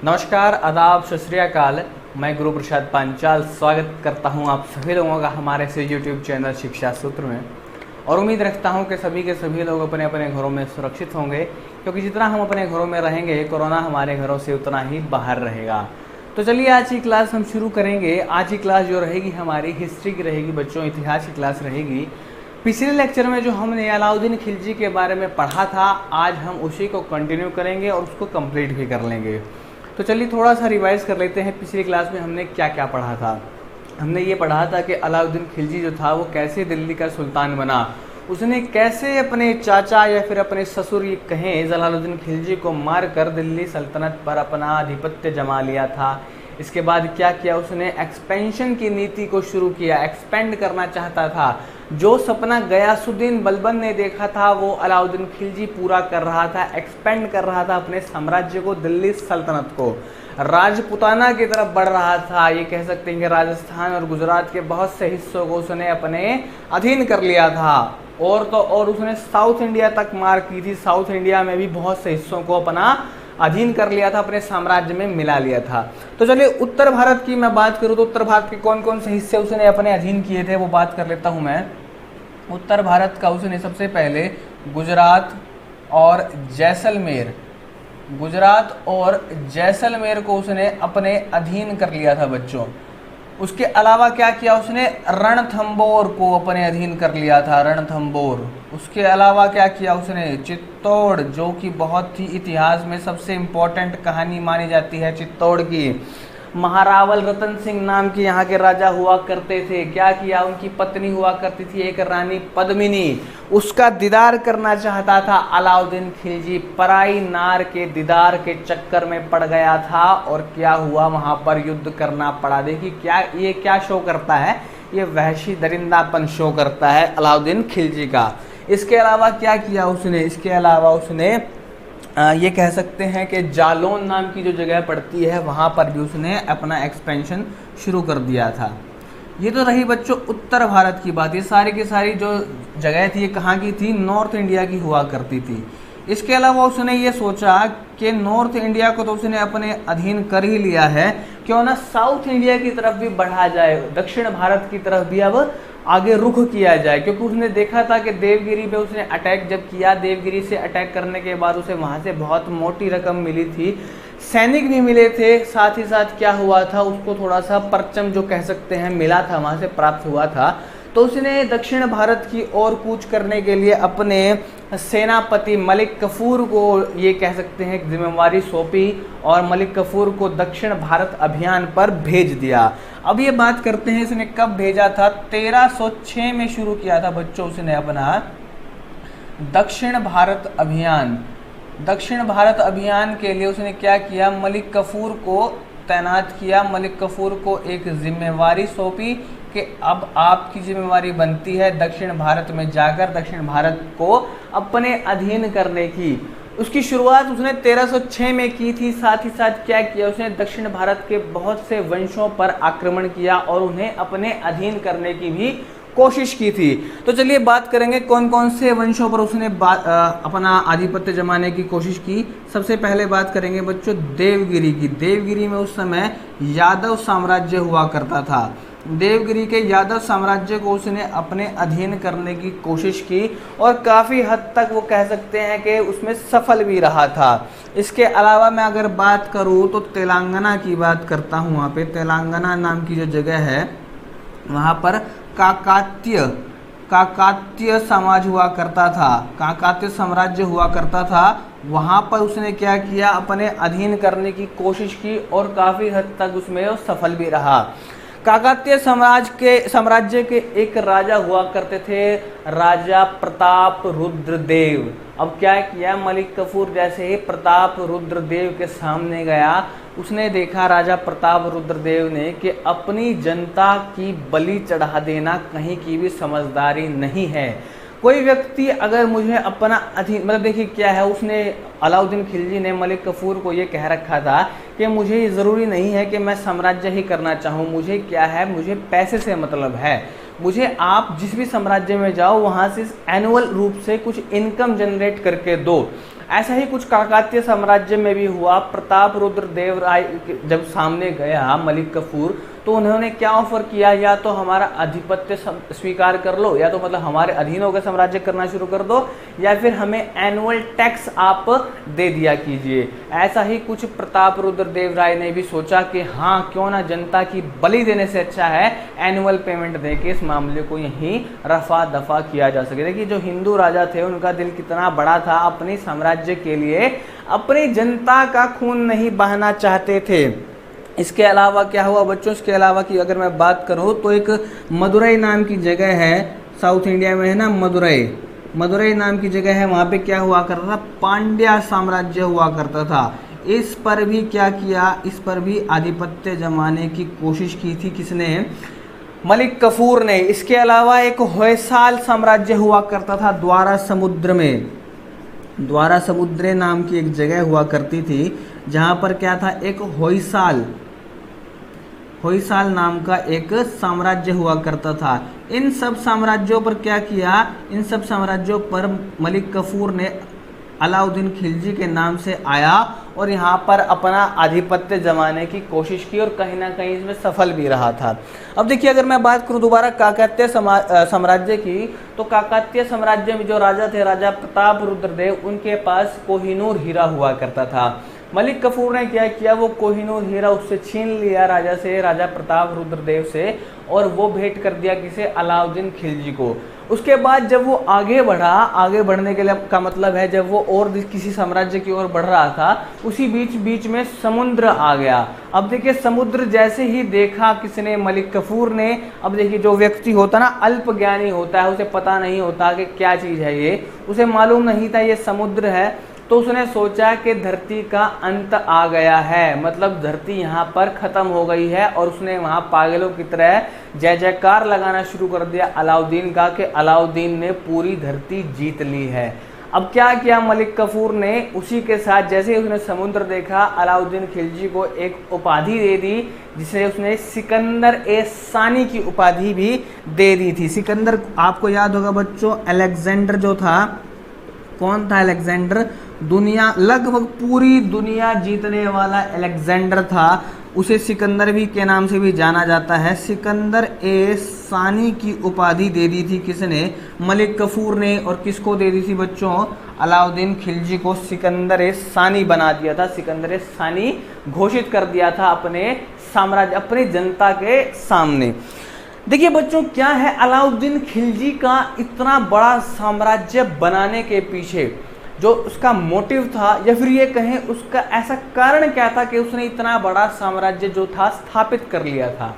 नमस्कार, आदाब, सत श्री अकाल। मैं गुरु प्रसाद पांचाल स्वागत करता हूं आप सभी लोगों का हमारे से यूट्यूब चैनल शिक्षा सूत्र में। और उम्मीद रखता हूं कि सभी के सभी लोग अपने अपने घरों में सुरक्षित होंगे, क्योंकि जितना हम अपने घरों में रहेंगे कोरोना हमारे घरों से उतना ही बाहर रहेगा। तो चलिए आज की क्लास हम शुरू करेंगे। आज की क्लास जो रहेगी हमारी हिस्ट्री की रहेगी बच्चों, इतिहास की क्लास रहेगी। पिछले लेक्चर में जो हमने अलाउद्दीन खिलजी के बारे में पढ़ा था, आज हम उसी को कंटिन्यू करेंगे और उसको कंप्लीट भी कर लेंगे। तो चलिए थोड़ा सा रिवाइज कर लेते हैं। पिछली क्लास में हमने क्या क्या पढ़ा था। हमने ये पढ़ा था कि अलाउद्दीन खिलजी जो था वो कैसे दिल्ली का सुल्तान बना, उसने कैसे अपने चाचा या फिर अपने ससुर ये कहें जलालुद्दीन खिलजी को मार कर दिल्ली सल्तनत पर अपना आधिपत्य जमा लिया था। इसके बाद क्या किया, उसने एक्सपेंशन की नीति को शुरू किया, एक्सपेंड करना चाहता था। जो सपना गयासुद्दीन बलबन ने देखा था वो अलाउद्दीन खिलजी पूरा कर रहा था, एक्सपेंड कर रहा था अपने साम्राज्य को, दिल्ली सल्तनत को। राजपुताना की तरफ बढ़ रहा था। ये कह सकते हैं कि राजस्थान और गुजरात के बहुत से हिस्सों को उसने अपने अधीन कर लिया था। और तो और उसने साउथ इंडिया तक मार की थी। साउथ इंडिया में भी बहुत से हिस्सों को अपना अधीन कर लिया था, अपने साम्राज्य में मिला लिया था। तो चलिए उत्तर भारत की मैं बात करूं तो उत्तर भारत के कौन कौन से हिस्से उसने अपने अधीन किए थे वो बात कर लेता हूं मैं। उत्तर भारत का उसने सबसे पहले गुजरात और जैसलमेर, गुजरात और जैसलमेर को उसने अपने अधीन कर लिया था बच्चों। उसके अलावा क्या किया, उसने रणथंबोर को अपने अधीन कर लिया था, रणथंबोर। उसके अलावा क्या किया उसने, चित्तौड़, जो कि बहुत ही इतिहास में सबसे इम्पोर्टेंट कहानी मानी जाती है चित्तौड़ की। महारावल रतन सिंह नाम के यहाँ के राजा हुआ करते थे। क्या किया, उनकी पत्नी हुआ करती थी एक रानी पद्मिनी, उसका दीदार करना चाहता था अलाउद्दीन खिलजी। पराई नार के दीदार के चक्कर में पड़ गया था और क्या हुआ, वहां पर युद्ध करना पड़ा। देखिए क्या ये क्या शो करता है, ये वहशी दरिंदापन शो करता है अलाउद्दीन खिलजी का। इसके अलावा क्या किया उसने, इसके अलावा उसने ये कह सकते हैं कि जालौन नाम की जो जगह पड़ती है वहाँ पर भी उसने अपना एक्सपेंशन शुरू कर दिया था। ये तो रही बच्चों उत्तर भारत की बात। ये सारी की सारी जो जगह थी ये कहाँ की थी, नॉर्थ इंडिया की हुआ करती थी। इसके अलावा उसने ये सोचा कि नॉर्थ इंडिया को तो उसने अपने अधीन कर ही लिया है, क्यों ना साउथ इंडिया की तरफ भी बढ़ा जाए, दक्षिण भारत की तरफ भी अब आगे रुख किया जाए। क्योंकि उसने देखा था कि देवगिरी पे उसने अटैक जब किया, देवगिरी से अटैक करने के बाद उसे वहाँ से बहुत मोटी रकम मिली थी, सैनिक भी मिले थे। साथ ही साथ क्या हुआ था, उसको थोड़ा सा परचम जो कह सकते हैं मिला था, वहाँ से प्राप्त हुआ था। तो उसने दक्षिण भारत की ओर कूच करने के लिए अपने सेनापति मलिक कफूर को ये कह सकते हैं जिम्मेवारी सौंपी और मलिक कफूर को दक्षिण भारत अभियान पर भेज दिया। अब ये बात करते हैं इसने कब भेजा था, 1306 में शुरू किया था बच्चों उसने अपना दक्षिण भारत अभियान। दक्षिण भारत अभियान के लिए उसने क्या किया, मलिक कफूर को तैनात किया, मलिक कफूर को एक जिम्मेवारी सौंपी कि अब आपकी जिम्मेवारी बनती है दक्षिण भारत में जाकर दक्षिण भारत को अपने अधीन करने की। उसकी शुरुआत उसने 1306 में की थी। साथ ही साथ क्या किया उसने, दक्षिण भारत के बहुत से वंशों पर आक्रमण किया और उन्हें अपने अधीन करने की भी कोशिश की थी। तो चलिए बात करेंगे कौन कौन से वंशों पर उसने अपना आधिपत्य जमाने की कोशिश की। सबसे पहले बात करेंगे बच्चों देवगिरी की। देवगिरी में उस समय यादव साम्राज्य हुआ करता था। देवगिरी के यादव साम्राज्य को उसने अपने अधीन करने की कोशिश की और काफ़ी हद तक वो कह सकते हैं कि उसमें सफल भी रहा था। इसके अलावा मैं अगर बात करूँ तो तेलंगाना की बात करता हूँ। वहाँ पे तेलंगाना नाम की जो जगह है वहाँ पर काकातीय समाज हुआ करता था, काकातीय साम्राज्य हुआ करता था। वहाँ पर उसने क्या किया, अपने अधीन करने की कोशिश की और काफ़ी हद तक उसमें वो सफल भी रहा। काकतीय साम्राज्य के एक राजा हुआ करते थे, राजा प्रताप रुद्रदेव। अब क्या किया, मलिक कफूर जैसे ही प्रताप रुद्रदेव के सामने गया, उसने देखा राजा प्रताप रुद्रदेव ने कि अपनी जनता की बलि चढ़ा देना कहीं की भी समझदारी नहीं है। कोई व्यक्ति अगर मुझे अपना अधीन, मतलब देखिए क्या है, उसने अलाउद्दीन खिलजी ने मलिक कफूर को ये कह रखा था कि मुझे ज़रूरी नहीं है कि मैं साम्राज्य ही करना चाहूँ, मुझे क्या है, मुझे पैसे से मतलब है। मुझे आप जिस भी साम्राज्य में जाओ वहाँ से एनुअल रूप से कुछ इनकम जनरेट करके दो। ऐसा ही कुछ काकतीय साम्राज्य में भी हुआ। प्रताप रुद्र देव राय जब सामने गया मलिक कफूर, तो उन्होंने क्या ऑफर किया, या तो हमारा आधिपत्य स्वीकार कर लो, या तो मतलब हमारे अधीन होकर साम्राज्य करना शुरू कर दो, या फिर हमें एनुअल टैक्स आप दे दिया कीजिए। ऐसा ही कुछ प्रताप रुद्र देव राय ने भी सोचा कि हाँ, क्यों ना जनता की बलि देने से अच्छा है एनुअल पेमेंट दे के इस मामले को यहीं रफा दफा किया जा सके। देखिए, जो हिंदू राजा थे उनका दिल कितना बड़ा था, अपने साम्राज्य के लिए अपनी जनता का खून नहीं बहाना चाहते थे। इसके अलावा क्या हुआ बच्चों, इसके अलावा की अगर मैं बात करूँ तो एक मदुरई नाम की जगह है, साउथ इंडिया में है ना, मदुरई नाम की जगह है। वहाँ पे क्या हुआ करता था, पांड्या साम्राज्य हुआ करता था। इस पर भी क्या किया, इस पर भी आधिपत्य जमाने की कोशिश की थी, किसने, मलिक कफूर ने। इसके अलावा एक होयसाल साम्राज्य हुआ करता था द्वारा समुद्र में। द्वारा समुद्रे नाम की एक जगह हुआ करती थी, जहाँ पर क्या था, एक होयसाल नाम का एक साम्राज्य हुआ करता था। इन सब साम्राज्यों पर क्या किया, इन सब साम्राज्यों पर मलिक कफूर ने अलाउद्दीन खिलजी के नाम से आया और यहाँ पर अपना आधिपत्य जमाने की कोशिश की और कहीं ना कहीं इसमें सफल भी रहा था। अब देखिए, अगर मैं बात करूँ दोबारा काकतीय साम्राज्य की, तो काकतीय साम्राज्य में जो राजा थे, राजा प्रताप रुद्रदेव, उनके पास कोहिनूर हीरा हुआ करता था। मलिक कफूर ने क्या किया, वो कोहिनूर हीरा उससे छीन लिया राजा से, राजा प्रताप रुद्रदेव से, और वो भेंट कर दिया किसे, अलाउद्दीन खिलजी को। उसके बाद जब वो आगे बढ़ा, आगे बढ़ने के लिए का मतलब है जब वो और किसी साम्राज्य की ओर बढ़ रहा था, उसी बीच में समुद्र आ गया। अब देखिए, समुद्र जैसे ही देखा किसने, मलिक कफूर ने। अब देखिए, जो व्यक्ति होता ना, अल्प ज्ञानी होता है, उसे पता नहीं होता कि क्या चीज़ है ये, उसे मालूम नहीं था ये समुद्र है, तो उसने सोचा कि धरती का अंत आ गया है, मतलब धरती यहाँ पर ख़त्म हो गई है, और उसने वहाँ पागलों की तरह जय जयकार लगाना शुरू कर दिया अलाउद्दीन का कि अलाउद्दीन ने पूरी धरती जीत ली है। अब क्या किया मलिक कफूर ने, उसी के साथ जैसे ही उसने समुद्र देखा, अलाउद्दीन खिलजी को एक उपाधि दे दी, जिसे उसने सिकंदर ए सानी की उपाधि भी दे दी थी। सिकंदर, आपको याद होगा बच्चों, अलेक्जेंडर जो था, कौन था अलेक्जेंडर, दुनिया, लगभग पूरी दुनिया जीतने वाला अलेक्जेंडर था, उसे सिकंदर भी के नाम से भी जाना जाता है। सिकंदर ए सानी की उपाधि दे दी थी किसने, मलिक कफूर ने। और किसको दे दी थी बच्चों, अलाउद्दीन खिलजी को सिकंदर ए सानी बना दिया था, सिकंदर ए सानी घोषित कर दिया था अपने साम्राज्य, अपनी जनता के सामने। देखिए बच्चों, क्या है अलाउद्दीन खिलजी का इतना बड़ा साम्राज्य बनाने के पीछे जो उसका मोटिव था, या फिर ये कहें उसका ऐसा कारण क्या था कि उसने इतना बड़ा साम्राज्य जो था स्थापित कर लिया था।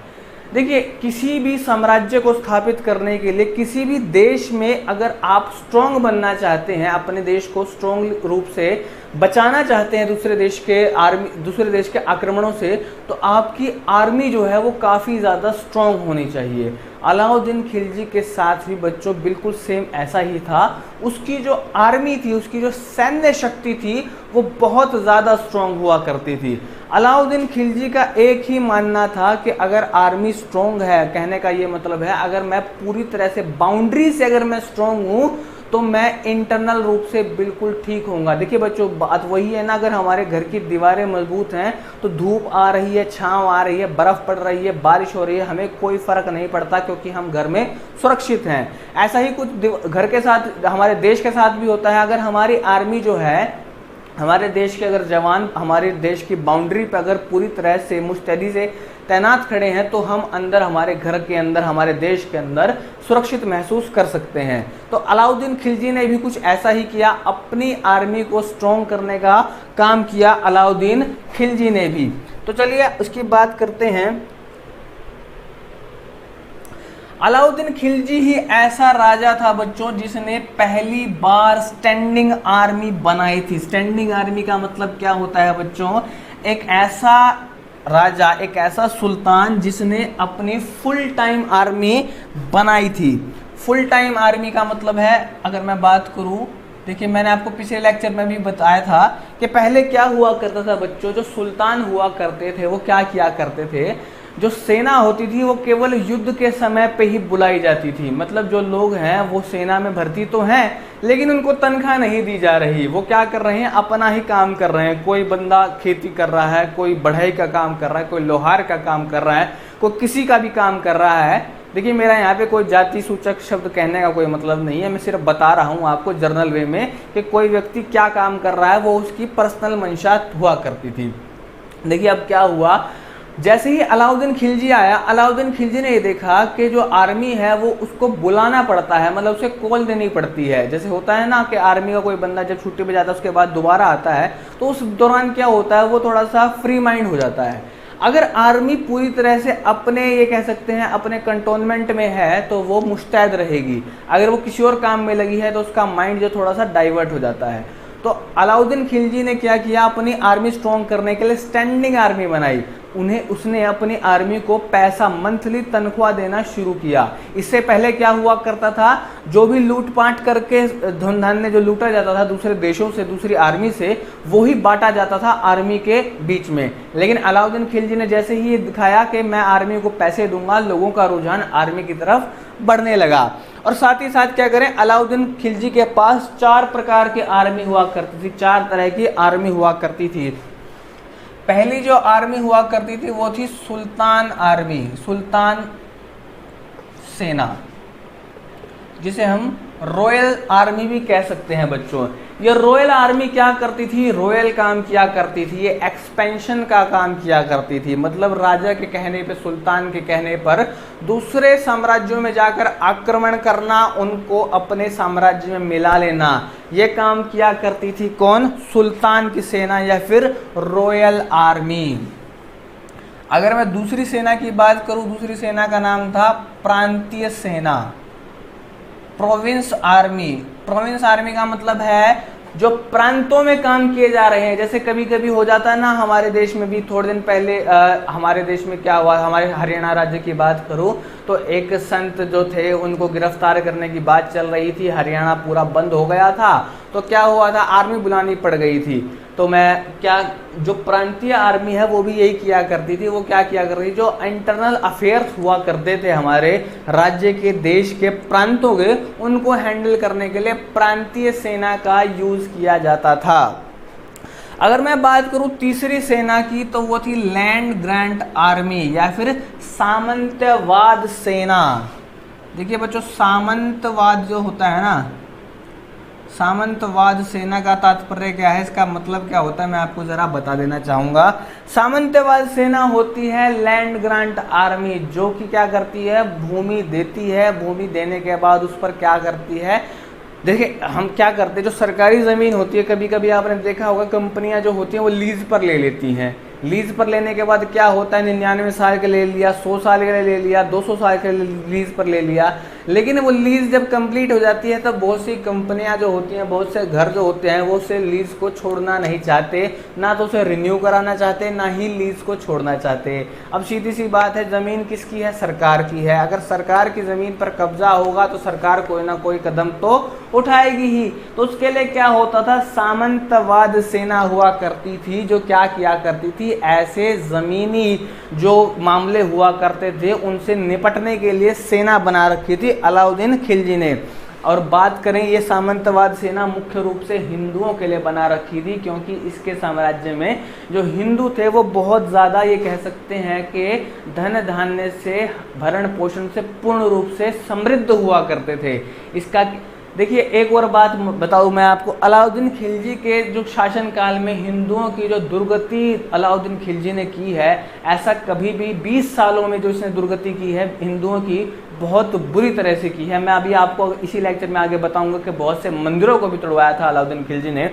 देखिए, किसी भी साम्राज्य को स्थापित करने के लिए, किसी भी देश में अगर आप स्ट्रॉन्ग बनना चाहते हैं, अपने देश को स्ट्रॉन्ग रूप से बचाना चाहते हैं दूसरे देश के आक्रमणों से, तो आपकी आर्मी जो है वो काफ़ी ज़्यादा स्ट्रॉन्ग होनी चाहिए। अलाउद्दीन खिलजी के साथ भी बच्चों बिल्कुल सेम ऐसा ही था। उसकी जो आर्मी थी, उसकी जो सैन्य शक्ति थी, वो बहुत ज़्यादा स्ट्रॉन्ग हुआ करती थी। अलाउद्दीन खिलजी का एक ही मानना था कि अगर आर्मी स्ट्रॉन्ग है, कहने का ये मतलब है अगर मैं पूरी तरह से बाउंड्री से अगर मैं स्ट्रॉन्ग हूँ तो मैं इंटरनल रूप से बिल्कुल ठीक होऊंगा। देखिए बच्चों, बात वही है ना, अगर हमारे घर की दीवारें मजबूत हैं तो धूप आ रही है, छांव आ रही है, बर्फ़ पड़ रही है, बारिश हो रही है, हमें कोई फ़र्क नहीं पड़ता क्योंकि हम घर में सुरक्षित हैं। ऐसा ही कुछ घर के साथ, हमारे देश के साथ भी होता है। अगर हमारी आर्मी जो है, हमारे देश के अगर जवान हमारे देश की बाउंड्री पर अगर पूरी तरह से मुस्तैदी से तैनात खड़े हैं, तो हम अंदर, हमारे घर के अंदर, हमारे देश के अंदर सुरक्षित महसूस कर सकते हैं। तो अलाउद्दीन खिलजी ने भी कुछ ऐसा ही किया, अपनी आर्मी को स्ट्रॉन्ग करने का काम किया अलाउद्दीन खिलजी ने भी। तो चलिए उसकी बात करते हैं। अलाउद्दीन खिलजी ही ऐसा राजा था बच्चों जिसने पहली बार स्टैंडिंग आर्मी बनाई थी। स्टैंडिंग आर्मी का मतलब क्या होता है बच्चों, एक ऐसा राजा, एक ऐसा सुल्तान जिसने अपनी फुल टाइम आर्मी बनाई थी। फुल टाइम आर्मी का मतलब है, अगर मैं बात करूं, देखिए मैंने आपको पिछले लेक्चर में भी बताया था कि पहले क्या हुआ करता था बच्चों, जो सुल्तान हुआ करते थे वो क्या किया करते थे, जो सेना होती थी वो केवल युद्ध के समय पे ही बुलाई जाती थी। मतलब जो लोग हैं वो सेना में भर्ती तो हैं, लेकिन उनको तनख्वाह नहीं दी जा रही। वो क्या कर रहे हैं, अपना ही काम कर रहे हैं। कोई बंदा खेती कर रहा है, कोई बढ़ई का काम कर रहा है, कोई लोहार का काम कर रहा है, कोई किसी का भी काम कर रहा है। देखिए मेरा यहाँ पे कोई जाति सूचक शब्द कहने का कोई मतलब नहीं है, मैं सिर्फ बता रहा हूँ आपको जनरल वे में कि कोई व्यक्ति क्या काम कर रहा है, वो उसकी पर्सनल मंशा हुआ करती थी। देखिए अब क्या हुआ, जैसे ही अलाउद्दीन खिलजी आया, अलाउद्दीन खिलजी ने ये देखा कि जो आर्मी है वो उसको बुलाना पड़ता है, मतलब उसे कॉल देनी पड़ती है। जैसे होता है ना कि आर्मी का कोई बंदा जब छुट्टी पे जाता है उसके बाद दोबारा आता है, तो उस दौरान क्या होता है, वो थोड़ा सा फ्री माइंड हो जाता है। अगर आर्मी पूरी तरह से अपने, ये कह सकते हैं अपने कंटोनमेंट में है, तो वो मुस्तैद रहेगी। अगर वो किसी और काम में लगी है तो उसका माइंड जो थोड़ा सा डाइवर्ट हो जाता है। तो अलाउद्दीन खिलजी ने क्या किया, अपनी आर्मी स्ट्रॉन्ग करने के लिए स्टैंडिंग आर्मी बनाई। उसने अपनी आर्मी को पैसा, मंथली तनख्वाह देना शुरू किया। इससे पहले क्या हुआ करता था, जो भी लूटपाट करके धन धान्य जो लूटा जाता था दूसरे देशों से, दूसरी आर्मी से, वो ही बांटा जाता था आर्मी के बीच में। लेकिन अलाउद्दीन खिलजी ने जैसे ही दिखाया कि मैं आर्मी को पैसे दूंगा, लोगों का रुझान आर्मी की तरफ बढ़ने लगा। और साथ ही साथ क्या करें, अलाउद्दीन खिलजी के पास 4 प्रकार की आर्मी हुआ करती थी, 4 तरह की आर्मी हुआ करती थी। पहली जो आर्मी हुआ करती थी वो थी सुल्तान आर्मी, सुल्तान सेना, जिसे हम रॉयल आर्मी भी कह सकते हैं बच्चों। ये रॉयल आर्मी क्या करती थी, रॉयल काम किया करती थी, ये एक्सपेंशन का काम किया करती थी। मतलब राजा के कहने पे, सुल्तान के कहने पर दूसरे साम्राज्यों में जाकर आक्रमण करना, उनको अपने साम्राज्य में मिला लेना, ये काम किया करती थी कौन, सुल्तान की सेना या फिर रॉयल आर्मी। अगर मैं दूसरी सेना की बात करूं, दूसरी सेना का नाम था प्रांतीय सेना, प्रोविंस आर्मी। प्रोविंस आर्मी का मतलब है जो प्रांतों में काम किए जा रहे हैं। जैसे कभी कभी हो जाता है ना, हमारे देश में भी थोड़े दिन पहले हमारे देश में क्या हुआ, हमारे हरियाणा राज्य की बात करूं तो एक संत जो थे उनको गिरफ्तार करने की बात चल रही थी, हरियाणा पूरा बंद हो गया था, तो क्या हुआ था, आर्मी बुलानी पड़ गई थी। तो मैं क्या, जो प्रांतीय आर्मी है वो भी यही किया करती थी। वो क्या किया करती थी, जो इंटरनल अफेयर्स हुआ करते थे हमारे राज्य के, देश के, प्रांतों के, उनको हैंडल करने के लिए प्रांतीय सेना का यूज किया जाता था। अगर मैं बात करूं तीसरी सेना की, तो वो थी लैंड ग्रांट आर्मी या फिर सामंतवाद सेना। देखिए बच्चों, सामंतवाद जो होता है ना, सामंतवाद सेना का तात्पर्य क्या है, इसका मतलब क्या होता है, मैं आपको जरा बता देना चाहूंगा। सामंतवाद सेना होती है लैंड ग्रांट आर्मी, जो कि क्या करती है, भूमि देती है। भूमि देने के बाद उस पर क्या करती है, देखिए हम क्या करते हैं, जो सरकारी ज़मीन होती है, कभी कभी आपने देखा होगा कंपनियां जो होती हैं वो लीज पर ले लेती हैं। लीज पर लेने के बाद क्या होता है, 99 साल के ले लिया, 100 साल के ले लिया, 200 साल के लीज पर ले लिया। लेकिन वो लीज जब कंप्लीट हो जाती है तब बहुत सी कंपनियां जो होती हैं, बहुत से घर जो होते हैं, वो उसे लीज को छोड़ना नहीं चाहते, ना तो उसे रिन्यू कराना चाहते, ना ही लीज को छोड़ना चाहते। अब सीधी सी बात है, ज़मीन किसकी है, सरकार की है। अगर सरकार की ज़मीन पर कब्जा होगा तो सरकार कोई ना कोई कदम तो उठाएगी ही। तो उसके लिए क्या होता था, सामंतवाद सेना हुआ करती थी, जो क्या किया करती थी, ऐसे ज़मीनी जो मामले हुआ करते थे उनसे निपटने के लिए सेना बना रखी थी अलाउद्दीन खिलजी ने। और बात करें, ये सामंतवाद सेना मुख्य रूप से हिंदुओं के लिए बना रखी थी, क्योंकि इसके साम्राज्य में जो हिंदू थे वो बहुत ज़्यादा, ये कह सकते हैं कि धन धान्य से, भरण पोषण से पूर्ण रूप से समृद्ध हुआ करते थे। इसका देखिए एक और बात बताऊं मैं आपको, अलाउद्दीन खिलजी के जो शासन काल में हिंदुओं की जो दुर्गति अलाउद्दीन खिलजी ने की है, ऐसा कभी भी 20 सालों में जो इसने दुर्गति की है हिंदुओं की, बहुत बुरी तरह से की है। मैं अभी आपको इसी लेक्चर में आगे बताऊंगा कि बहुत से मंदिरों को भी तोड़वाया था अलाउद्दीन खिलजी ने।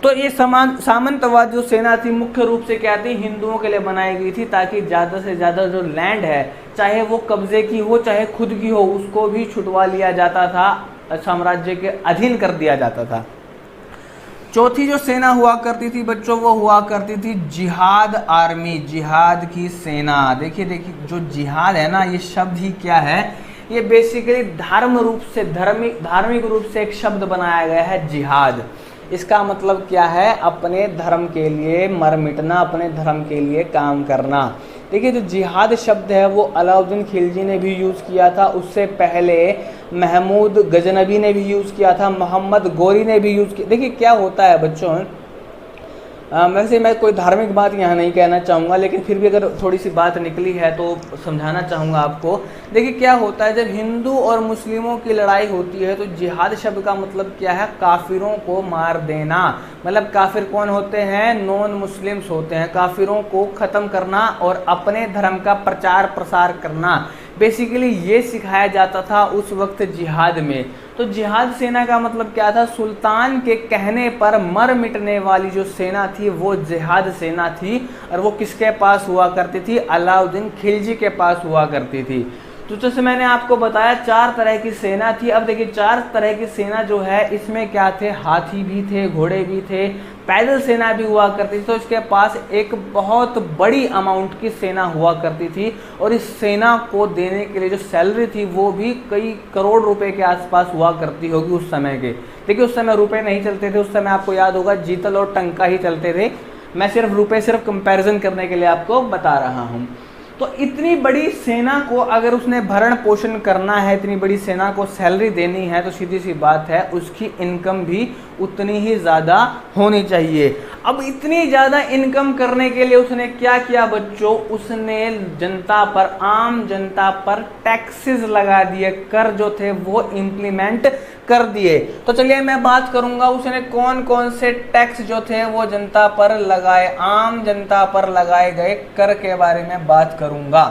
तो ये सामंतवाद जो सेना थी मुख्य रूप से क्या थी, हिंदुओं के लिए बनाई गई थी, ताकि ज़्यादा से ज़्यादा जो लैंड है, चाहे वो कब्जे की हो चाहे खुद की हो, उसको भी छुटवा लिया जाता था, साम्राज्य के अधीन कर दिया जाता था। चौथी जो सेना हुआ करती थी बच्चों, वो हुआ करती थी जिहाद आर्मी, जिहाद की सेना। देखिए जो जिहाद है ना, ये शब्द ही क्या है, ये बेसिकली धार्मिक रूप से एक शब्द बनाया गया है, जिहाद। इसका मतलब क्या है, अपने धर्म के लिए मर मिटना, अपने धर्म के लिए काम करना। देखिए जो जिहाद शब्द है वो अलाउद्दीन खिलजी ने भी यूज़ किया था, उससे पहले महमूद गजनबी ने भी यूज़ किया था, मोहम्मद गोरी ने भी यूज़ किया। देखिए क्या होता है बच्चों, वैसे मैं कोई धार्मिक बात यहाँ नहीं कहना चाहूँगा, लेकिन फिर भी अगर थोड़ी सी बात निकली है तो समझाना चाहूँगा आपको। देखिए क्या होता है, जब हिंदू और मुस्लिमों की लड़ाई होती है तो जिहाद शब्द का मतलब क्या है, काफिरों को मार देना। मतलब काफिर कौन होते हैं, नॉन मुस्लिम्स होते हैं। काफिरों को ख़त्म करना और अपने धर्म का प्रचार प्रसार करना, बेसिकली ये सिखाया जाता था उस वक्त जिहाद में। तो जिहाद सेना का मतलब क्या था, सुल्तान के कहने पर मर मिटने वाली जो सेना थी वो जिहाद सेना थी, और वो किसके पास हुआ करती थी, अलाउद्दीन खिलजी के पास हुआ करती थी। तो जैसे मैंने आपको बताया 4 तरह की सेना थी। अब देखिए 4 तरह की सेना जो है इसमें क्या थे, हाथी भी थे, घोड़े भी थे, पैदल सेना भी हुआ करती थी। तो इसके पास एक बहुत बड़ी अमाउंट की सेना हुआ करती थी, और इस सेना को देने के लिए जो सैलरी थी वो भी कई करोड़ रुपए के आसपास हुआ करती होगी उस समय के। देखिए उस समय रुपए नहीं चलते थे, उस समय आपको याद होगा जीतल और टंका ही चलते थे। मैं सिर्फ रुपए सिर्फ कंपैरिजन करने के लिए आपको बता रहा हूँ। तो इतनी बड़ी सेना को अगर उसने भरण पोषण करना है, इतनी बड़ी सेना को सैलरी देनी है, तो सीधी सी बात है उसकी इनकम भी उतनी ही ज़्यादा होनी चाहिए। अब इतनी ज़्यादा इनकम करने के लिए उसने क्या किया बच्चों, उसने जनता पर, आम जनता पर टैक्सेस लगा दिए, कर जो थे वो इम्प्लीमेंट कर दिए। तो चलिए मैं बात करूंगा उसने कौन कौन से टैक्स जो थे वो जनता पर लगाए, आम जनता पर लगाए गए कर के बारे में बात करूंगा।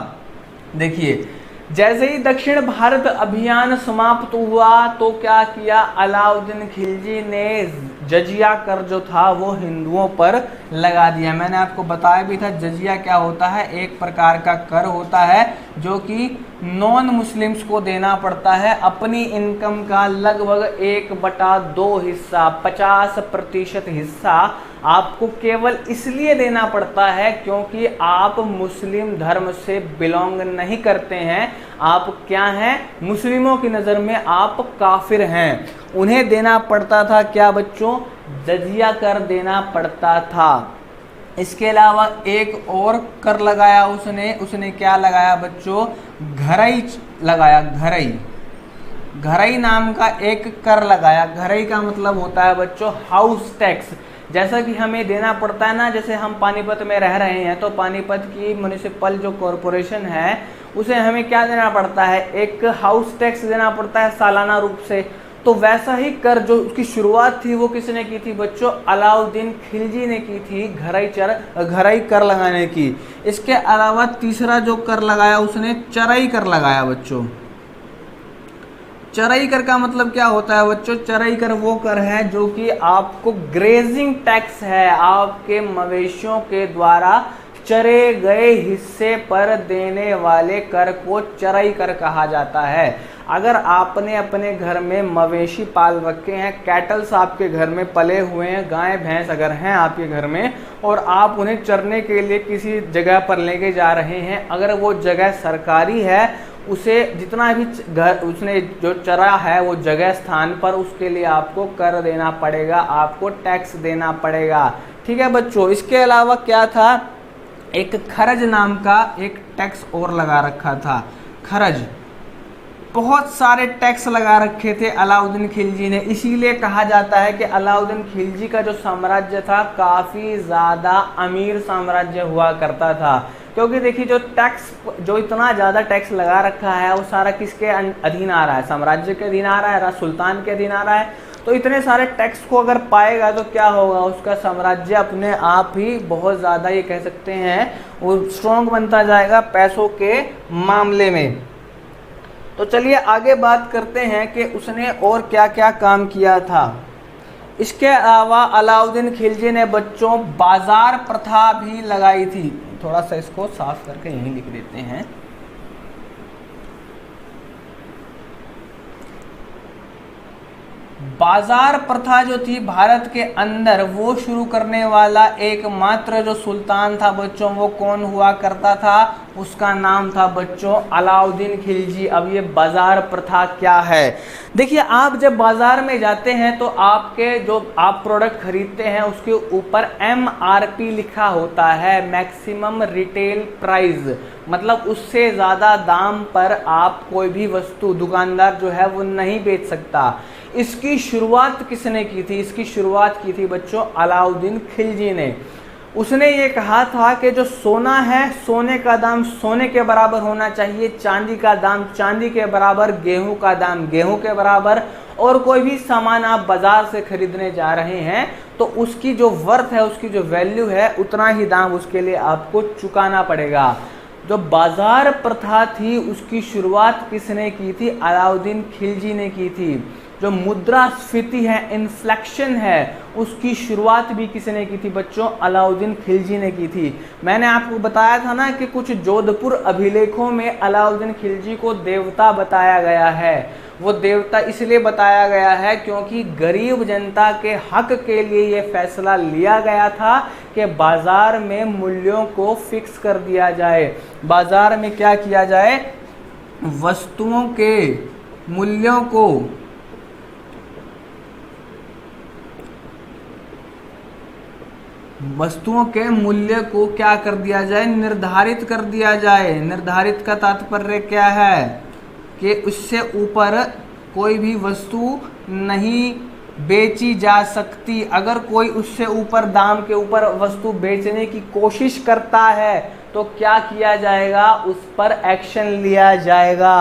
देखिए जैसे ही दक्षिण भारत अभियान समाप्त हुआ तो क्या किया, अलाउद्दीन खिलजी ने जजिया कर जो था वो हिंदुओं पर लगा दिया। मैंने आपको बताया भी था जजिया क्या होता है, एक प्रकार का कर होता है जो कि नॉन मुस्लिम्स को देना पड़ता है। अपनी इनकम का लगभग 1/2 हिस्सा, 50% हिस्सा आपको केवल इसलिए देना पड़ता है क्योंकि आप मुस्लिम धर्म से बिलोंग नहीं करते हैं। आप क्या हैं, मुस्लिमों की नज़र में आप काफिर हैं। उन्हें देना पड़ता था क्या बच्चों, जजिया कर देना पड़ता था। इसके अलावा एक और कर लगाया उसने क्या लगाया बच्चों, घरई लगाया। घरई नाम का एक कर लगाया। घरई का मतलब होता है बच्चों हाउस टैक्स। जैसा कि हमें देना पड़ता है ना, जैसे हम पानीपत में रह रहे हैं तो पानीपत की म्युनिसिपल जो कॉरपोरेशन है उसे हमें क्या देना पड़ता है, एक हाउस टैक्स देना पड़ता है सालाना रूप से। तो वैसा ही कर जो उसकी शुरुआत थी वो किसने की थी बच्चों, अलाउद्दीन खिलजी ने की थी, घरई कर लगाने की। इसके अलावा तीसरा जो कर लगाया उसने चरई कर लगाया बच्चों। चरई कर का मतलब क्या होता है बच्चों, चरई कर वो कर है जो कि आपको ग्रेजिंग टैक्स है, आपके मवेशियों के द्वारा चरे गए हिस्से पर देने वाले कर को चरई कर कहा जाता है। अगर आपने अपने घर में मवेशी पाल रखे हैं, कैटल्स आपके घर में पले हुए हैं, गाय भैंस अगर हैं आपके घर में, और आप उन्हें चरने के लिए किसी जगह पर लेके जा रहे हैं, अगर वो जगह सरकारी है, उसे जितना भी घर उसने जो चरा है वो जगह स्थान पर, उसके लिए आपको कर देना पड़ेगा, आपको टैक्स देना पड़ेगा। ठीक है बच्चों। इसके अलावा क्या था, एक खरज नाम का एक टैक्स और लगा रखा था। खरज, बहुत सारे टैक्स लगा रखे थे अलाउद्दीन खिलजी ने। इसीलिए कहा जाता है कि अलाउद्दीन खिलजी का जो साम्राज्य था काफ़ी ज़्यादा अमीर साम्राज्य हुआ करता था। क्योंकि देखिए जो टैक्स, जो इतना ज़्यादा टैक्स लगा रखा है वो सारा किसके अधीन आ रहा है, साम्राज्य के अधीन आ रहा है, सुल्तान के अधीन आ रहा है। तो इतने सारे टैक्स को अगर पाएगा तो क्या होगा, उसका साम्राज्य अपने आप ही बहुत ज़्यादा, ये कह सकते हैं, वो स्ट्रॉन्ग बनता जाएगा पैसों के मामले में। तो चलिए आगे बात करते हैं कि उसने और क्या क्या काम किया था। इसके अलावा अलाउद्दीन खिलजी ने बच्चों बाजार प्रथा भी लगाई थी। थोड़ा सा इसको साफ करके यहीं लिख देते हैं। बाजार प्रथा जो थी भारत के अंदर, वो शुरू करने वाला एकमात्र जो सुल्तान था बच्चों, वो कौन हुआ करता था, उसका नाम था बच्चों अलाउद्दीन खिलजी। अब ये बाजार प्रथा क्या है? देखिए, आप जब बाजार में जाते हैं तो आपके जो आप प्रोडक्ट खरीदते हैं उसके ऊपर MRP लिखा होता है, मैक्सिमम रिटेल प्राइस, मतलब उससे ज़्यादा दाम पर आप कोई भी वस्तु दुकानदार जो है वो नहीं बेच सकता। इसकी शुरुआत किसने की थी? इसकी शुरुआत की थी बच्चों अलाउद्दीन खिलजी ने। उसने ये कहा था कि जो सोना है, सोने का दाम सोने के बराबर होना चाहिए, चांदी का दाम चांदी के बराबर, गेहूं का दाम गेहूं के बराबर, और कोई भी सामान आप बाजार से खरीदने जा रहे हैं तो उसकी जो वर्थ है, उसकी जो वैल्यू है, उतना ही दाम उसके लिए आपको चुकाना पड़ेगा। जो बाजार प्रथा थी उसकी शुरुआत किसने की थी? अलाउद्दीन खिलजी ने की थी। जो मुद्रास्फीति है, इन्फ्लेक्शन है, उसकी शुरुआत भी किसने की थी बच्चों? अलाउद्दीन खिलजी ने की थी। मैंने आपको बताया था ना कि कुछ जोधपुर अभिलेखों में अलाउद्दीन खिलजी को देवता बताया गया है। वो देवता इसलिए बताया गया है क्योंकि गरीब जनता के हक के लिए ये फैसला लिया गया था कि बाजार में मूल्यों को फिक्स कर दिया जाए। बाजार में क्या किया जाए? वस्तुओं के मूल्यों को मूल्य को क्या कर दिया जाए? निर्धारित कर दिया जाए। निर्धारित का तात्पर्य क्या है? कि उससे ऊपर कोई भी वस्तु नहीं बेची जा सकती। अगर कोई उससे ऊपर दाम के ऊपर वस्तु बेचने की कोशिश करता है तो क्या किया जाएगा? उस पर एक्शन लिया जाएगा।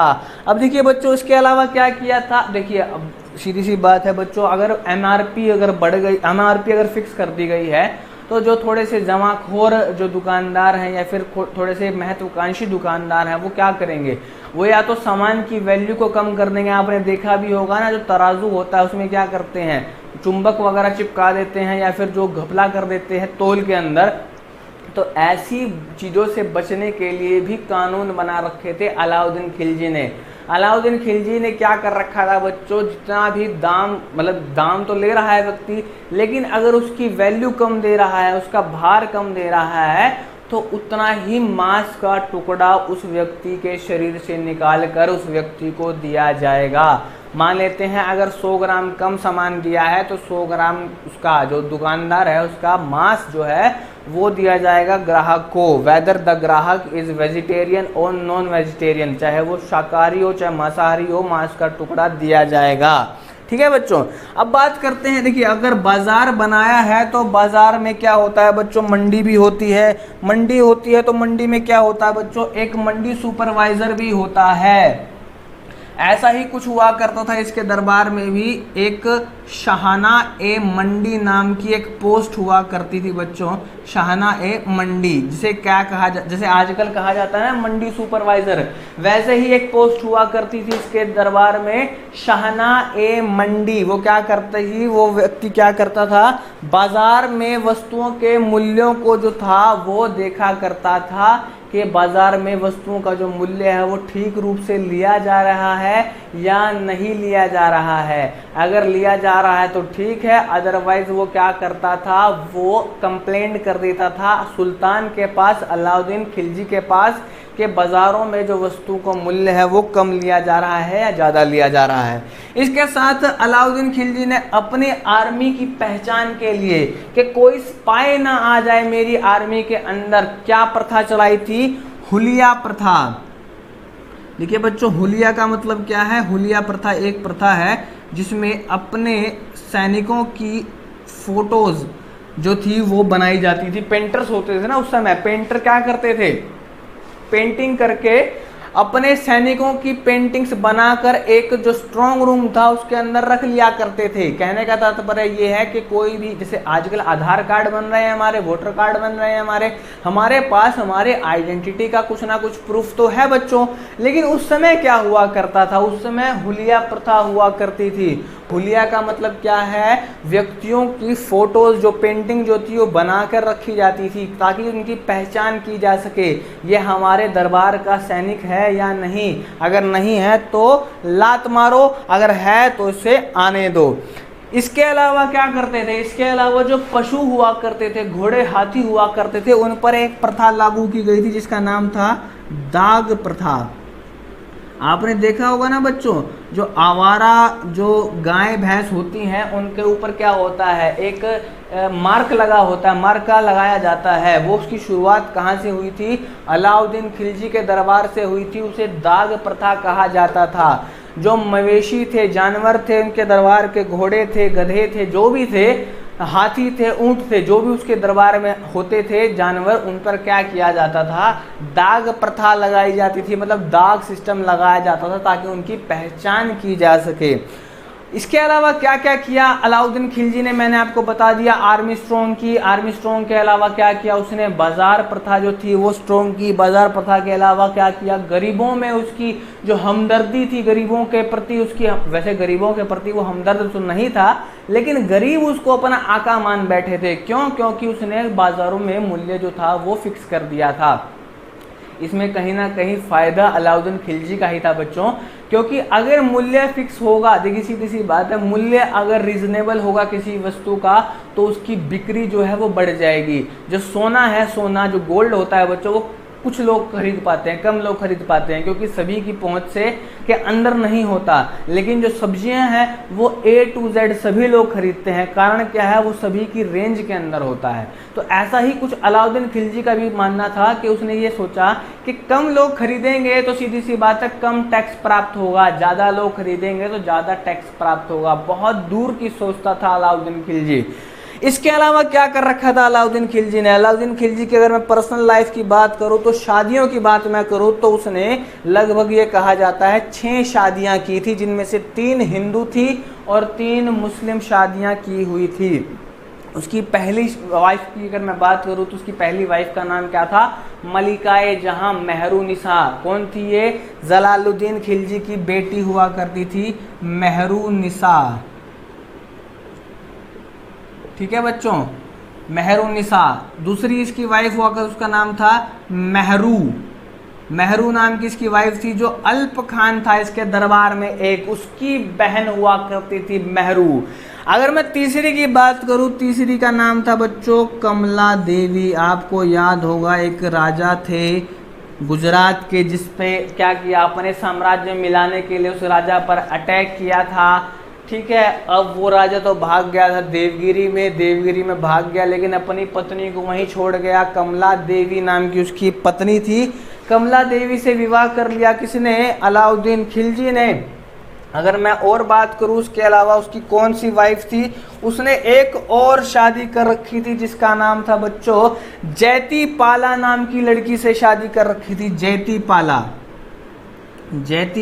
अब देखिए बच्चों, इसके अलावा क्या किया था? देखिए, अब सीधी सी बात है बच्चों, अगर MRP अगर बढ़ गई, MRP अगर फिक्स कर दी गई है तो जो थोड़े से जमाखोर जो दुकानदार हैं या फिर थोड़े से महत्वाकांक्षी दुकानदार हैं वो क्या करेंगे? वो या तो सामान की वैल्यू को कम कर देंगे। आपने देखा भी होगा ना, जो तराजू होता है उसमें क्या करते हैं? चुंबक वगैरह चिपका देते हैं या फिर जो घपला कर देते हैं तौल के अंदर। तो ऐसी चीज़ों से बचने के लिए भी कानून बना रखे थे अलाउद्दीन खिलजी ने। अलाउद्दीन खिलजी ने क्या कर रखा था बच्चों? जितना भी दाम, मतलब दाम तो ले रहा है व्यक्ति, लेकिन अगर उसकी वैल्यू कम दे रहा है, उसका भार कम दे रहा है, तो उतना ही मांस का टुकड़ा उस व्यक्ति के शरीर से निकाल कर उस व्यक्ति को दिया जाएगा। मान लेते हैं अगर 100 ग्राम कम सामान दिया है तो 100 ग्राम उसका जो दुकानदार है उसका मांस जो है वो दिया जाएगा ग्राहक को। वेदर द ग्राहक इज वेजिटेरियन और नॉन वेजिटेरियन, चाहे वो शाकाहारी हो चाहे मांसाहारी हो, मांस का टुकड़ा दिया जाएगा। ठीक है बच्चों, अब बात करते हैं। देखिए, अगर बाजार बनाया है तो बाजार में क्या होता है बच्चों? मंडी भी होती है। मंडी होती है तो मंडी में क्या होता है बच्चों? एक मंडी सुपरवाइजर भी होता है। ऐसा ही कुछ हुआ करता था इसके दरबार में भी। एक शाहना ए मंडी नाम की एक पोस्ट हुआ करती थी बच्चों, शाहना ए मंडी, जिसे क्या कहा जैसे आजकल कहा जाता है ना मंडी सुपरवाइजर, वैसे ही एक पोस्ट हुआ करती थी इसके दरबार में, शाहना ए मंडी। वो क्या करते ही, वो व्यक्ति क्या करता था? बाजार में वस्तुओं के मूल्यों को जो था वो देखा करता था कि बाजार में वस्तुओं का जो मूल्य है वो ठीक रूप से लिया जा रहा है या नहीं लिया जा रहा है। अगर लिया जा रहा है तो ठीक है, अदरवाइज वो क्या करता था? वो कंप्लेंट कर देता था सुल्तान के पास, अलाउद्दीन खिलजी के पास, कि बाज़ारों में जो वस्तु का मूल्य है वो कम लिया जा रहा है या ज़्यादा लिया जा रहा है। इसके साथ अलाउद्दीन खिलजी ने अपनी आर्मी की पहचान के लिए कि कोई स्पाई ना आ जाए मेरी आर्मी के अंदर, क्या प्रथा चलाई थी? हुलिया प्रथा। देखिए बच्चों, हुलिया का मतलब क्या है? हुलिया प्रथा एक प्रथा है जिसमें अपने सैनिकों की फोटोज जो थी वो बनाई जाती थी। पेंटर्स होते थे ना उस समय, पेंटर क्या करते थे? पेंटिंग करके अपने सैनिकों की पेंटिंग्स बनाकर एक जो स्ट्रॉन्ग रूम था उसके अंदर रख लिया करते थे। कहने का तात्पर्य ये है कि कोई भी, जैसे आजकल आधार कार्ड बन रहे हैं हमारे, वोटर कार्ड बन रहे हैं हमारे पास हमारे आइडेंटिटी का कुछ ना कुछ प्रूफ तो है बच्चों, लेकिन उस समय क्या हुआ करता था? उस समय हुलिया प्रथा हुआ करती थी। हुलिया का मतलब क्या है? व्यक्तियों की फोटोज, जो पेंटिंग जो थी वो बनाकर रखी जाती थी ताकि उनकी पहचान की जा सके, ये हमारे दरबार का सैनिक है या नहीं। अगर नहीं है तो लात मारो, अगर है तो इसे आने दो। इसके अलावा क्या करते थे? इसके अलावा जो पशु हुआ करते थे, घोड़े हाथी हुआ करते थे, उन पर एक प्रथा लागू की गई थी जिसका नाम था दाग प्रथा। आपने देखा होगा ना बच्चों, जो आवारा जो गाय भैंस होती हैं उनके ऊपर क्या होता है, एक मार्क लगा होता है, मार्का लगाया जाता है। वो उसकी शुरुआत कहाँ से हुई थी, अलाउद्दीन खिलजी के दरबार से हुई थी। उसे दाग प्रथा कहा जाता था। जो मवेशी थे, जानवर थे, उनके दरबार के घोड़े थे, गधे थे, जो भी थे, हाथी थे, ऊंट थे, जो भी उसके दरबार में होते थे जानवर, उन पर क्या किया जाता था, दाग प्रथा लगाई जाती थी। मतलब दाग सिस्टम लगाया जाता था ताकि उनकी पहचान की जा सके। इसके अलावा क्या क्या किया अलाउद्दीन खिलजी ने, मैंने आपको बता दिया। आर्मी स्ट्रॉन्ग की। आर्मी स्ट्रॉन्ग के अलावा क्या किया उसने, बाजार प्रथा जो थी वो स्ट्रॉन्ग की। बाजार प्रथा के अलावा क्या किया, गरीबों में उसकी जो हमदर्दी थी गरीबों के प्रति उसकी, वैसे गरीबों के प्रति वो हमदर्द तो नहीं था, लेकिन गरीब उसको अपना आका मान बैठे थे। क्यों? क्योंकि उसने बाजारों में मूल्य जो था वो फिक्स कर दिया था। इसमें कहीं ना कहीं फायदा अलाउद्दीन खिलजी का ही था बच्चों, क्योंकि अगर मूल्य फिक्स होगा, देखिए सीधी सी बात है, मूल्य अगर रीजनेबल होगा किसी वस्तु का तो उसकी बिक्री जो है वो बढ़ जाएगी। जो सोना है, सोना जो गोल्ड होता है बच्चों, वो कुछ लोग खरीद पाते हैं, कम लोग खरीद पाते हैं, क्योंकि सभी की पहुंच से के अंदर नहीं होता। लेकिन जो सब्जियां हैं वो A to Z सभी लोग खरीदते हैं। कारण क्या है, वो सभी की रेंज के अंदर होता है। तो ऐसा ही कुछ अलाउद्दीन खिलजी का भी मानना था कि उसने ये सोचा कि कम लोग खरीदेंगे तो सीधी सी बात है कम टैक्स प्राप्त होगा, ज़्यादा लोग खरीदेंगे तो ज़्यादा टैक्स प्राप्त होगा। बहुत दूर की सोचता था अलाउद्दीन खिलजी। इसके अलावा क्या कर रखा था अलाउद्दीन खिलजी ने, अलाउद्दीन खिलजी की अगर मैं पर्सनल लाइफ की बात करूं तो शादियों की बात मैं करूं तो उसने लगभग ये कहा जाता है 6 शादियां की थी, जिनमें से 3 हिंदू थी और 3 मुस्लिम शादियां की हुई थी। उसकी पहली वाइफ की अगर मैं बात करूं तो उसकी पहली वाइफ का नाम क्या था, मलिकाए जहां मेहरुनिसा। कौन थी ये, जलालुद्दीन खिलजी की बेटी हुआ करती थी मेहरुनिसा। ठीक है बच्चों, मेहरुनिसा। दूसरी इसकी वाइफ हुआ कर उसका नाम था मेहरू। मेहरू नाम की इसकी वाइफ थी। जो अल्प खान था इसके दरबार में एक, उसकी बहन हुआ करती थी मेहरू। अगर मैं तीसरी की बात करूं, तीसरी का नाम था बच्चों कमला देवी। आपको याद होगा एक राजा थे गुजरात के, जिसपे क्या किया, अपने साम्राज्य में मिलाने के लिए उस राजा पर अटैक किया था। ठीक है, अब वो राजा तो भाग गया था देवगिरी में भाग गया, लेकिन अपनी पत्नी को वहीं छोड़ गया। कमला देवी नाम की उसकी पत्नी थी। कमला देवी से विवाह कर लिया किसने, अलाउद्दीन खिलजी ने। अगर मैं और बात करूं उसके अलावा उसकी कौन सी वाइफ थी, उसने एक और शादी कर रखी थी जिसका नाम था बच्चों जैती पाला नाम की लड़की से शादी कर रखी थी। जैती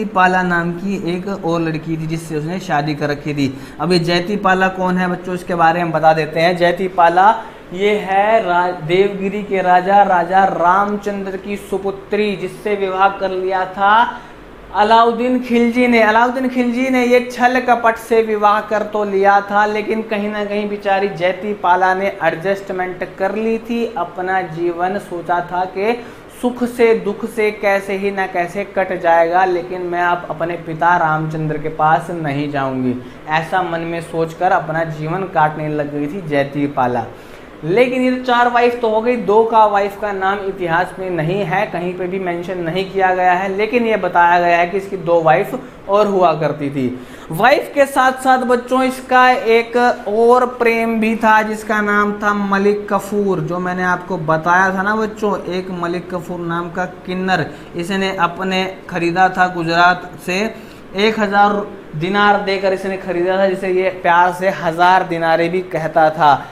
पाला नाम की एक और लड़की थी जिससे उसने शादी कर रखी थी। अब ये जैती पाला कौन है बच्चों, इसके बारे में बता देते हैं। जैती पाला ये है देवगिरी के राजा रामचंद्र की सुपुत्री, जिससे विवाह कर लिया था अलाउद्दीन खिलजी ने। अलाउद्दीन खिलजी ने ये छल कपट से विवाह कर तो लिया था, लेकिन कहीं ना कहीं बेचारी जैती पाला ने एडजस्टमेंट कर ली थी। अपना जीवन सोचा था कि सुख से दुख से कैसे ही ना कैसे कट जाएगा, लेकिन मैं अब अपने पिता रामचंद्र के पास नहीं जाऊंगी, ऐसा मन में सोचकर अपना जीवन काटने लग गई थी जैती पाला। लेकिन ये 4 वाइफ तो हो गई, 2 का वाइफ का नाम इतिहास में नहीं है, कहीं पे भी मेंशन नहीं किया गया है, लेकिन ये बताया गया है कि इसकी 2 वाइफ और हुआ करती थी। वाइफ के साथ साथ बच्चों इसका एक और प्रेम भी था जिसका नाम था मलिक कफूर। जो मैंने आपको बताया था ना बच्चों, एक मलिक कफूर नाम का किन्नर इसने अपने खरीदा था गुजरात से। 1000 दिनार देकर इसने खरीदा था, जिसे ये प्यार से 1000 दिनारे भी कहता था।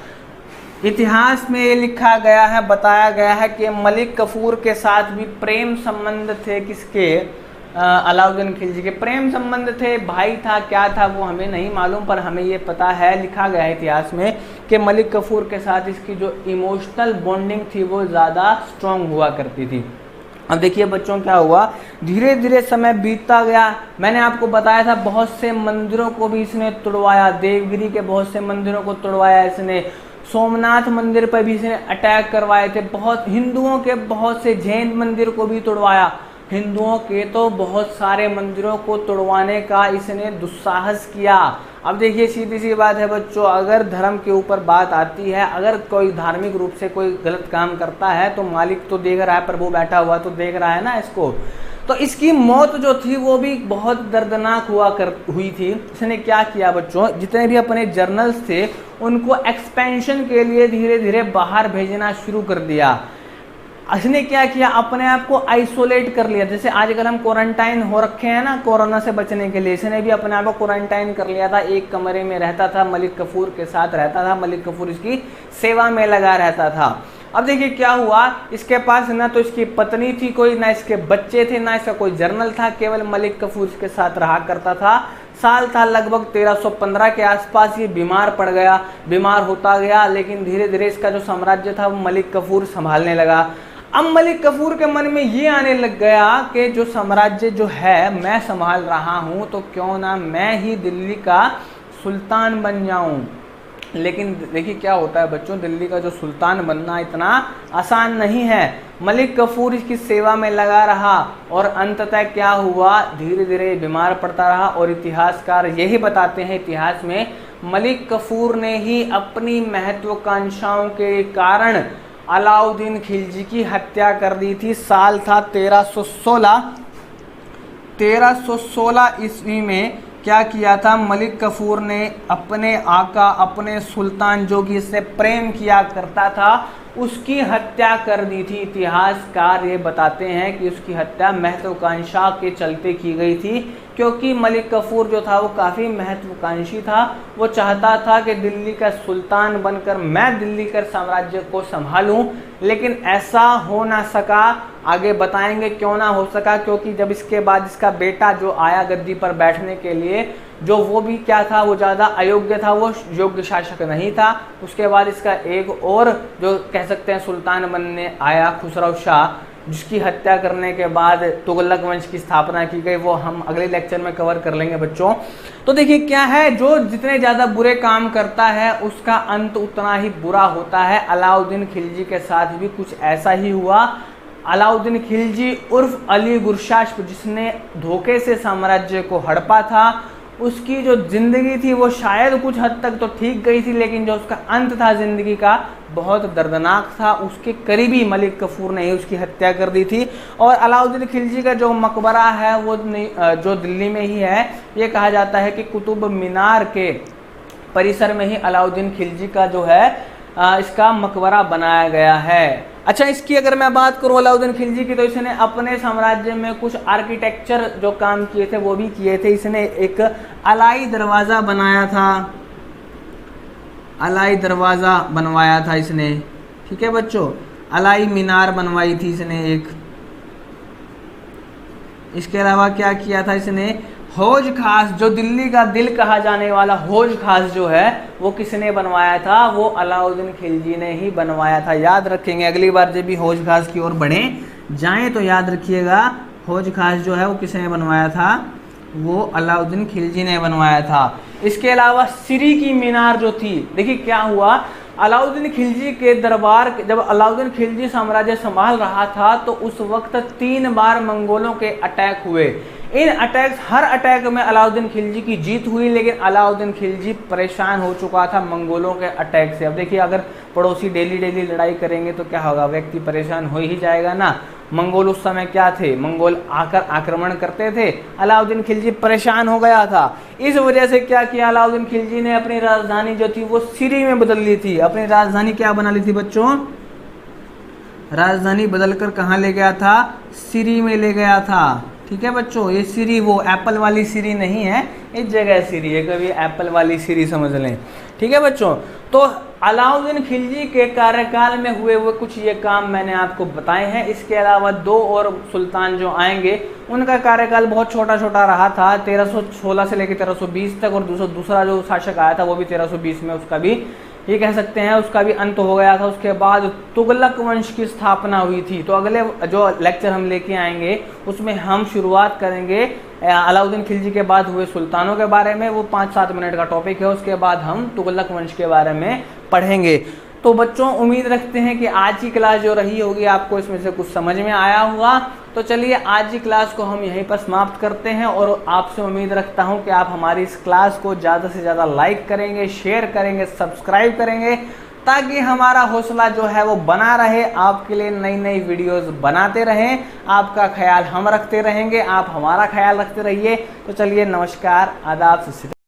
इतिहास में ये लिखा गया है, बताया गया है कि मलिक कफूर के साथ भी प्रेम संबंध थे। किसके, अलाउद्दीन खिलजी के प्रेम संबंध थे। भाई था, क्या था वो हमें नहीं मालूम, पर हमें ये पता है, लिखा गया है इतिहास में कि मलिक कफूर के साथ इसकी जो इमोशनल बॉन्डिंग थी वो ज़्यादा स्ट्रॉन्ग हुआ करती थी। अब देखिए बच्चों क्या हुआ, धीरे धीरे समय बीतता गया। मैंने आपको बताया था बहुत से मंदिरों को भी इसने तोड़वाया, देवगिरी के बहुत से मंदिरों को तोड़वाया इसने। सोमनाथ मंदिर पर भी इसने अटैक करवाए थे। बहुत हिंदुओं के बहुत से जैन मंदिर को भी तोड़वाया। हिंदुओं के तो बहुत सारे मंदिरों को तोड़वाने का इसने दुस्साहस किया। अब देखिए सीधी सी बात है बच्चों, अगर धर्म के ऊपर बात आती है, अगर कोई धार्मिक रूप से कोई गलत काम करता है तो मालिक तो देख रहा है, प्रभु बैठा हुआ तो देख रहा है ना इसको। तो इसकी मौत जो थी वो भी बहुत दर्दनाक हुई थी। इसने क्या किया बच्चों, जितने भी अपने जर्नल्स थे उनको एक्सपेंशन के लिए धीरे धीरे बाहर भेजना शुरू कर दिया। इसने क्या किया, अपने आप को आइसोलेट कर लिया। जैसे आजकल हम क्वारंटाइन हो रखे हैं ना कोरोना से बचने के लिए, इसने भी अपने आप को क्वारंटाइन कर लिया था। एक कमरे में रहता था, मलिक कफूर के साथ रहता था, मलिक कफूर इसकी सेवा में लगा रहता था। अब देखिए क्या हुआ, इसके पास ना तो इसकी पत्नी थी कोई, ना इसके बच्चे थे, ना इसका कोई जर्नल था, केवल मलिक कफूर इसके साथ रहा करता था। साल था लगभग 1315 के आसपास ये बीमार पड़ गया, बीमार होता गया, लेकिन धीरे धीरे इसका जो साम्राज्य था वो मलिक कफूर संभालने लगा। अब मलिक कफूर के मन में ये आने लग गया कि जो साम्राज्य जो है मैं संभाल रहा हूँ, तो क्यों ना मैं ही दिल्ली का सुल्तान बन जाऊँ। लेकिन देखिए क्या होता है बच्चों, दिल्ली का जो सुल्तान बनना इतना आसान नहीं है। मलिक कफूर इसकी सेवा में लगा रहा और अंततः क्या हुआ, धीरे धीरे बीमार पड़ता रहा। और इतिहासकार यही बताते हैं इतिहास में, मलिक कफूर ने ही अपनी महत्वाकांक्षाओं के कारण अलाउद्दीन खिलजी की हत्या कर दी थी। साल था 1316 ईस्वी में क्या किया था, मलिक कफूर ने अपने आका, अपने सुल्तान जो कि इससे प्रेम किया करता था, उसकी हत्या कर दी थी। इतिहासकार ये बताते हैं कि उसकी हत्या महत्वाकांक्षा के चलते की गई थी, क्योंकि मलिक कफूर जो था वो काफ़ी महत्वाकांक्षी था। वो चाहता था कि दिल्ली का सुल्तान बनकर मैं दिल्ली का साम्राज्य को संभालूं, लेकिन ऐसा हो ना सका। आगे बताएंगे क्यों ना हो सका, क्योंकि जब इसके बाद इसका बेटा जो आया गद्दी पर बैठने के लिए, जो वो भी क्या था, वो ज़्यादा अयोग्य था, वो योग्य शासक नहीं था। उसके बाद इसका एक और जो कह सकते हैं सुल्तान बनने आया, खुसरो शाह, जिसकी हत्या करने के बाद तुगलक वंश की स्थापना की गई। वो हम अगले लेक्चर में कवर कर लेंगे बच्चों। तो देखिए क्या है, जो जितने ज़्यादा बुरे काम करता है उसका अंत उतना ही बुरा होता है। अलाउद्दीन खिलजी के साथ भी कुछ ऐसा ही हुआ। अलाउद्दीन खिलजी उर्फ अली गुरशास्प, जिसने धोखे से साम्राज्य को हड़पा था, उसकी जो ज़िंदगी थी वो शायद कुछ हद तक तो ठीक गई थी, लेकिन जो उसका अंत था ज़िंदगी का बहुत दर्दनाक था। उसके करीबी मलिक कफूर ने ही उसकी हत्या कर दी थी। और अलाउद्दीन खिलजी का जो मकबरा है वो जो दिल्ली में ही है, ये कहा जाता है कि कुतुब मीनार के परिसर में ही अलाउद्दीन खिलजी का जो है इसका मकबरा बनाया गया है। अच्छा, इसकी अगर मैं बात करूँ अलाउद्दीन खिलजी की, तो इसने अपने साम्राज्य में कुछ आर्किटेक्चर जो काम किए थे वो भी किए थे। इसने एक अलाई दरवाज़ा बनाया था, अलाई दरवाज़ा बनवाया था इसने, ठीक है बच्चों। अलाई मीनार बनवाई थी इसने एक। इसके अलावा क्या किया था इसने, हौज खास, जो दिल्ली का दिल कहा जाने वाला हौज खास जो है वो किसने बनवाया था, वो अलाउद्दीन खिलजी ने ही बनवाया था। याद रखेंगे, अगली बार जब भी हौज खास की ओर बढ़े जाएं तो याद रखिएगा, हौज खास जो है वो किसने बनवाया था, वो अलाउद्दीन खिलजी ने बनवाया था। इसके अलावा सिरी की मीनार जो थी, देखिए क्या हुआ, अलाउद्दीन खिलजी के दरबार, जब अलाउद्दीन खिलजी साम्राज्य संभाल रहा था तो उस वक्त 3 बार मंगोलों के अटैक हुए। इन अटैक्स, हर अटैक में अलाउद्दीन खिलजी की जीत हुई, लेकिन अलाउद्दीन खिलजी परेशान हो चुका था मंगोलों के अटैक से। अब देखिए, अगर पड़ोसी डेली डेली लड़ाई करेंगे तो क्या होगा, व्यक्ति परेशान हो ही जाएगा ना। मंगोल उस समय क्या थे, मंगोल आकर आक्रमण करते थे, अलाउद्दीन खिलजी परेशान हो गया था। इस वजह से क्या किया अलाउद्दीन खिलजी ने, अपनी राजधानी जो थी वो सिरी में बदल ली थी। अपनी राजधानी क्या बना ली थी बच्चों, राजधानी बदलकर कहाँ ले गया था, सिरी में ले गया था। ठीक है बच्चों, ये सिरी वो एप्पल वाली सिरी नहीं है, इस जगह सिरी है, कभी एप्पल वाली सिरी समझ लें। ठीक है बच्चों, तो अलाउद्दीन खिलजी के कार्यकाल में हुए कुछ ये काम मैंने आपको बताए हैं। इसके अलावा 2 और सुल्तान जो आएंगे उनका कार्यकाल बहुत छोटा छोटा रहा था, 1316 से लेकर 1320 तक। और दूसरा जो शासक आया था वो भी 1320 में, उसका भी ये कह सकते हैं उसका भी अंत हो गया था। उसके बाद तुगलक वंश की स्थापना हुई थी। तो अगले जो लेक्चर हम लेके आएंगे उसमें हम शुरुआत करेंगे अलाउद्दीन खिलजी के बाद हुए सुल्तानों के बारे में। वो 5-7 मिनट का टॉपिक है। उसके बाद हम तुगलक वंश के बारे में पढ़ेंगे। तो बच्चों, उम्मीद रखते हैं कि आज की क्लास जो रही होगी आपको इसमें से कुछ समझ में आया होगा। तो चलिए आज की क्लास को हम यहीं पर समाप्त करते हैं और आपसे उम्मीद रखता हूं कि आप हमारी इस क्लास को ज़्यादा से ज़्यादा लाइक करेंगे, शेयर करेंगे, सब्सक्राइब करेंगे, ताकि हमारा हौसला जो है वो बना रहे, आपके लिए नई नई वीडियोस बनाते रहें। आपका ख्याल हम रखते रहेंगे, आप हमारा ख्याल रखते रहिए। तो चलिए नमस्कार, आदाब, सत श्री अकाल।